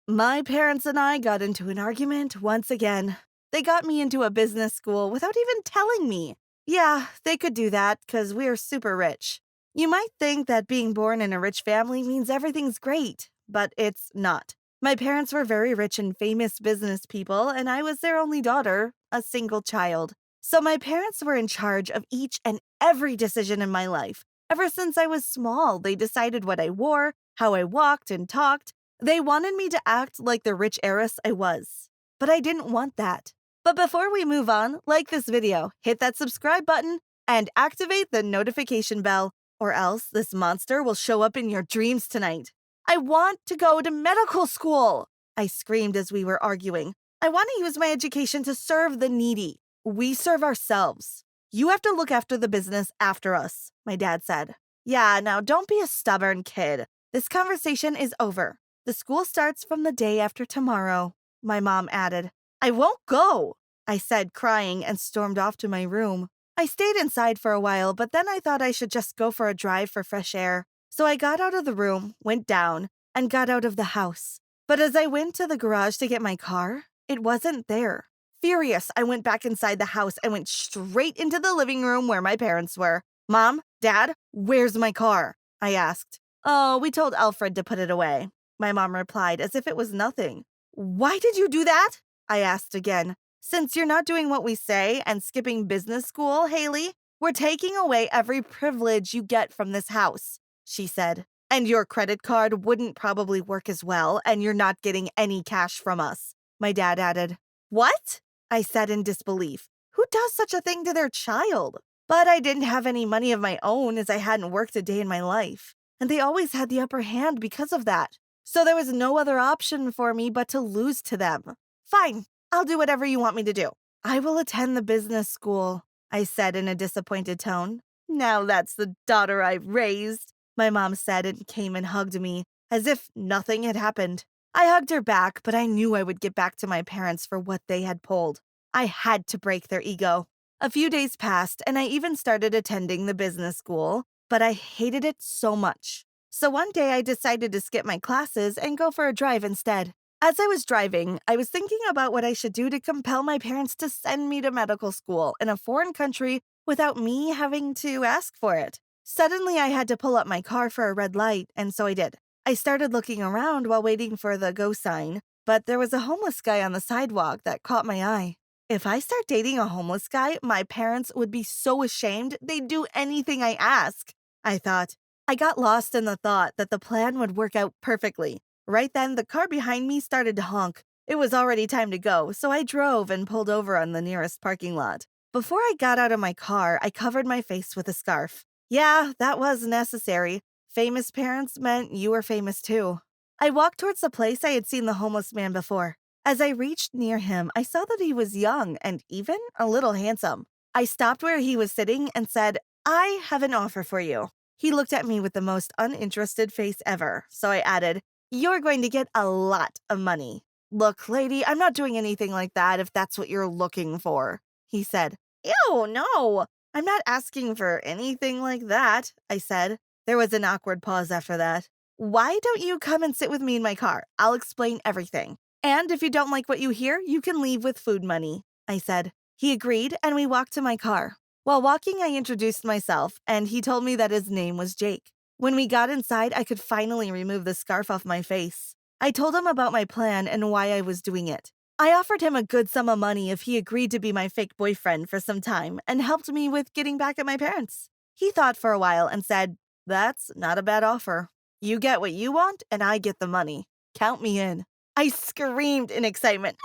My parents and I got into an argument once again. They got me into a business school without even telling me. Yeah, they could do that because we're super rich. You might think that being born in a rich family means everything's great, but it's not. My parents were very rich and famous business people, and I was their only daughter, a single child. So my parents were in charge of each and every decision in my life. Ever since I was small, they decided what I wore, how I walked and talked. They wanted me to act like the rich heiress I was. But I didn't want that. But before we move on, like this video, hit that subscribe button, and activate the notification bell, or else this monster will show up in your dreams tonight. I want to go to medical school, I screamed as we were arguing. I want to use my education to serve the needy. We serve ourselves. You have to look after the business after us, my dad said. Yeah, now don't be a stubborn kid. This conversation is over. The school starts from the day after tomorrow, my mom added. I won't go, I said, crying, and stormed off to my room. I stayed inside for a while, but then I thought I should just go for a drive for fresh air. So I got out of the room, went down, and got out of the house. But as I went to the garage to get my car, it wasn't there. Furious, I went back inside the house and went straight into the living room where my parents were. Mom, Dad, where's my car? I asked. Oh, we told Alfred to put it away, my mom replied as if it was nothing. Why did you do that? I asked again. Since you're not doing what we say and skipping business school, Haley, we're taking away every privilege you get from this house, she said. And your credit card wouldn't probably work as well, and you're not getting any cash from us, my dad added. What? I said in disbelief. Who does such a thing to their child? But I didn't have any money of my own as I hadn't worked a day in my life. And they always had the upper hand because of that. So there was no other option for me but to lose to them. Fine, I'll do whatever you want me to do. I will attend the business school, I said in a disappointed tone. Now that's the daughter I've raised, my mom said and came and hugged me, as if nothing had happened. I hugged her back, but I knew I would get back to my parents for what they had pulled. I had to break their ego. A few days passed, and I even started attending the business school, but I hated it so much. So one day I decided to skip my classes and go for a drive instead. As I was driving, I was thinking about what I should do to compel my parents to send me to medical school in a foreign country without me having to ask for it. Suddenly, I had to pull up my car for a red light, and so I did. I started looking around while waiting for the go sign, but there was a homeless guy on the sidewalk that caught my eye. If I start dating a homeless guy, my parents would be so ashamed they'd do anything I ask, I thought. I got lost in the thought that the plan would work out perfectly. Right then, the car behind me started to honk. It was already time to go, so I drove and pulled over on the nearest parking lot. Before I got out of my car, I covered my face with a scarf. Yeah, that was necessary. Famous parents meant you were famous too. I walked towards the place I had seen the homeless man before. As I reached near him, I saw that he was young and even a little handsome. I stopped where he was sitting and said, I have an offer for you. He looked at me with the most uninterested face ever, so I added, You're going to get a lot of money. Look, lady, I'm not doing anything like that if that's what you're looking for, he said. Ew, no, I'm not asking for anything like that, I said. There was an awkward pause after that. Why don't you come and sit with me in my car? I'll explain everything. And if you don't like what you hear, you can leave with food money, I said. He agreed, and we walked to my car. While walking, I introduced myself, and he told me that his name was Jake. When we got inside, I could finally remove the scarf off my face. I told him about my plan and why I was doing it. I offered him a good sum of money if he agreed to be my fake boyfriend for some time and helped me with getting back at my parents. He thought for a while and said, That's not a bad offer. You get what you want, and I get the money. Count me in. I screamed in excitement.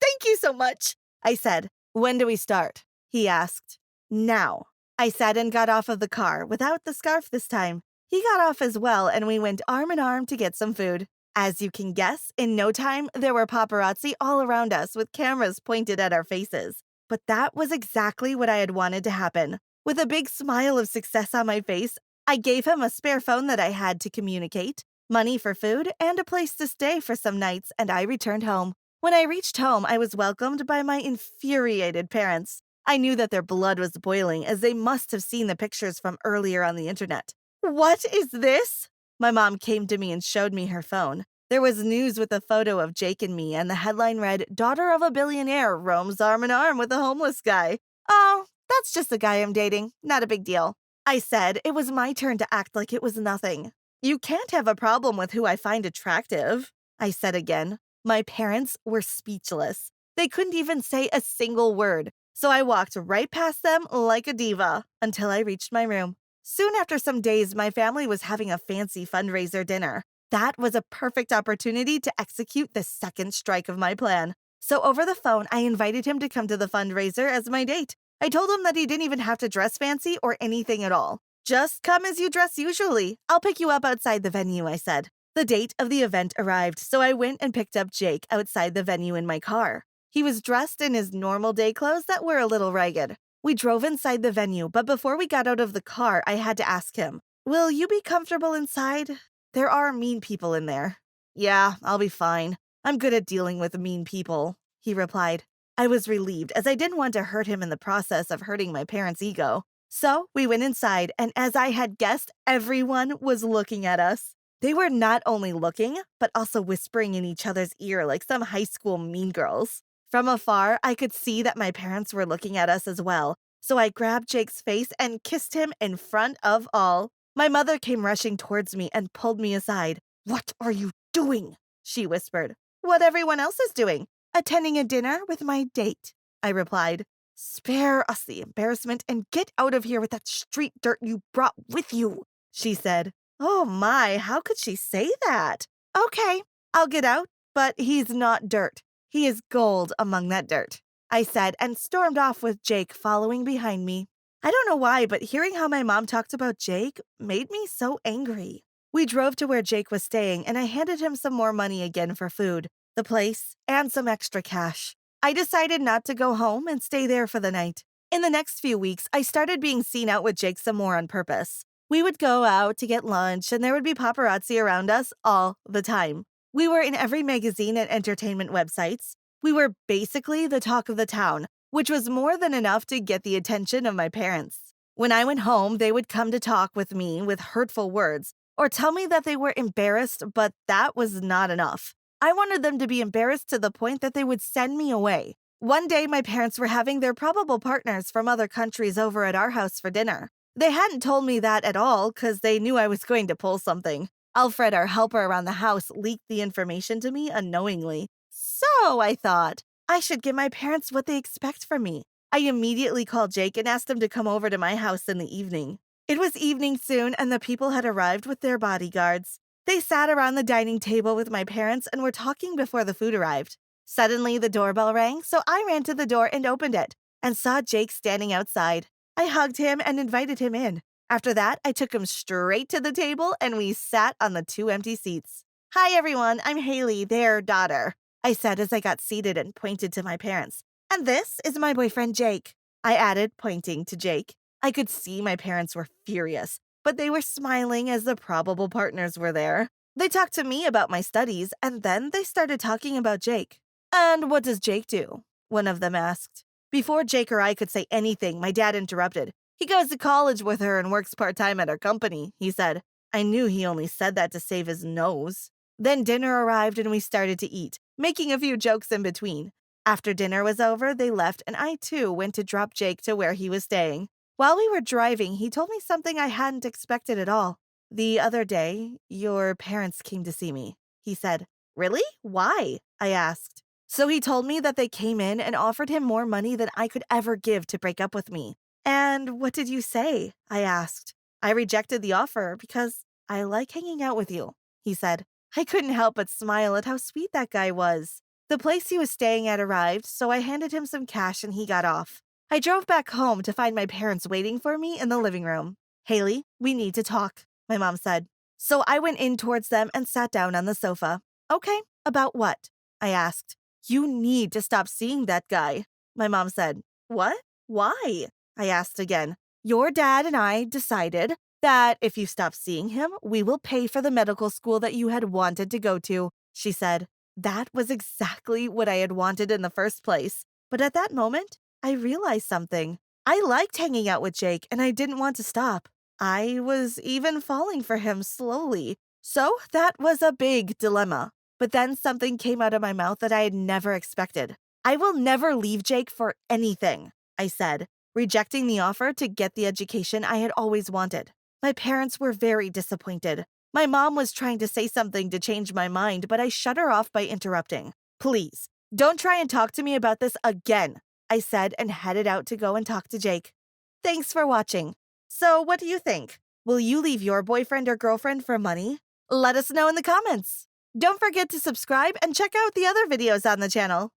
Thank you so much, I said. When do we start? He asked. Now, I said and got off of the car without the scarf this time. He got off as well, and we went arm in arm to get some food. As you can guess, in no time, there were paparazzi all around us with cameras pointed at our faces. But that was exactly what I had wanted to happen. With a big smile of success on my face, I gave him a spare phone that I had to communicate, money for food, and a place to stay for some nights, and I returned home. When I reached home, I was welcomed by my infuriated parents. I knew that their blood was boiling as they must have seen the pictures from earlier on the internet. What is this? My mom came to me and showed me her phone. There was news with a photo of Jake and me, and the headline read, "Daughter of a billionaire roams arm in arm with a homeless guy." Oh, that's just the guy I'm dating. Not a big deal. I said it was my turn to act like it was nothing. You can't have a problem with who I find attractive, I said again. My parents were speechless. They couldn't even say a single word, so I walked right past them like a diva until I reached my room. Soon after some days, my family was having a fancy fundraiser dinner. That was a perfect opportunity to execute the second strike of my plan. So over the phone, I invited him to come to the fundraiser as my date. I told him that he didn't even have to dress fancy or anything at all. Just come as you dress usually. I'll pick you up outside the venue, I said. The date of the event arrived, so I went and picked up Jake outside the venue in my car. He was dressed in his normal day clothes that were a little ragged. We drove inside the venue, but before we got out of the car, I had to ask him, "Will you be comfortable inside? There are mean people in there." "Yeah, I'll be fine. I'm good at dealing with mean people," he replied. I was relieved as I didn't want to hurt him in the process of hurting my parents' ego. So we went inside, and as I had guessed, everyone was looking at us. They were not only looking, but also whispering in each other's ear like some high school mean girls. From afar, I could see that my parents were looking at us as well, so I grabbed Jake's face and kissed him in front of all. My mother came rushing towards me and pulled me aside. "What are you doing?" she whispered. "What everyone else is doing. Attending a dinner with my date," I replied. "Spare us the embarrassment and get out of here with that street dirt you brought with you," she said. Oh my, how could she say that? "Okay, I'll get out, but he's not dirt. He is gold among that dirt," I said and stormed off with Jake following behind me. I don't know why, but hearing how my mom talked about Jake made me so angry. We drove to where Jake was staying, and I handed him some more money again for food, the place, and some extra cash. I decided not to go home and stay there for the night. In the next few weeks, I started being seen out with Jake some more on purpose. We would go out to get lunch, and there would be paparazzi around us all the time. We were in every magazine and entertainment websites. We were basically the talk of the town, which was more than enough to get the attention of my parents. When I went home, they would come to talk with me with hurtful words or tell me that they were embarrassed, but that was not enough. I wanted them to be embarrassed to the point that they would send me away. One day, my parents were having their probable partners from other countries over at our house for dinner. They hadn't told me that at all because they knew I was going to pull something. Alfred, our helper around the house, leaked the information to me unknowingly. So I thought, I should give my parents what they expect from me. I immediately called Jake and asked him to come over to my house in the evening. It was evening soon, and the people had arrived with their bodyguards. They sat around the dining table with my parents and were talking before the food arrived. Suddenly, the doorbell rang, so I ran to the door and opened it and saw Jake standing outside. I hugged him and invited him in. After that, I took him straight to the table and we sat on the 2 empty seats. "Hi, everyone. I'm Haley, their daughter," I said as I got seated and pointed to my parents. "And this is my boyfriend, Jake," I added, pointing to Jake. I could see my parents were furious, but they were smiling as the probable partners were there. They talked to me about my studies, and then they started talking about Jake. "And what does Jake do?" one of them asked. Before Jake or I could say anything, my dad interrupted. "He goes to college with her and works part-time at our company," he said. I knew he only said that to save his nose. Then dinner arrived and we started to eat, making a few jokes in between. After dinner was over, they left and I too went to drop Jake to where he was staying. While we were driving, he told me something I hadn't expected at all. "The other day, your parents came to see me," he said. "Really? Why?" I asked. So he told me that they came in and offered him more money than I could ever give to break up with me. "And what did you say?" I asked. "I rejected the offer because I like hanging out with you," he said. I couldn't help but smile at how sweet that guy was. The place he was staying at arrived, so I handed him some cash and he got off. I drove back home to find my parents waiting for me in the living room. "Haley, we need to talk," my mom said. So I went in towards them and sat down on the sofa. "Okay, about what?" I asked. "You need to stop seeing that guy," my mom said. "What? Why?" I asked again. "Your dad and I decided that if you stop seeing him, we will pay for the medical school that you had wanted to go to," she said. That was exactly what I had wanted in the first place. But at that moment, I realized something. I liked hanging out with Jake, and I didn't want to stop. I was even falling for him slowly. So that was a big dilemma. But then something came out of my mouth that I had never expected. I will never leave Jake for anything, I said, rejecting the offer to get the education I had always wanted. My parents were very disappointed. My mom was trying to say something to change my mind, but I shut her off by interrupting. Please, don't try and talk to me about this again, I said and headed out to go and talk to Jake. Thanks for watching. So what do you think? Will you leave your boyfriend or girlfriend for money? Let us know in the comments. Don't forget to subscribe and check out the other videos on the channel.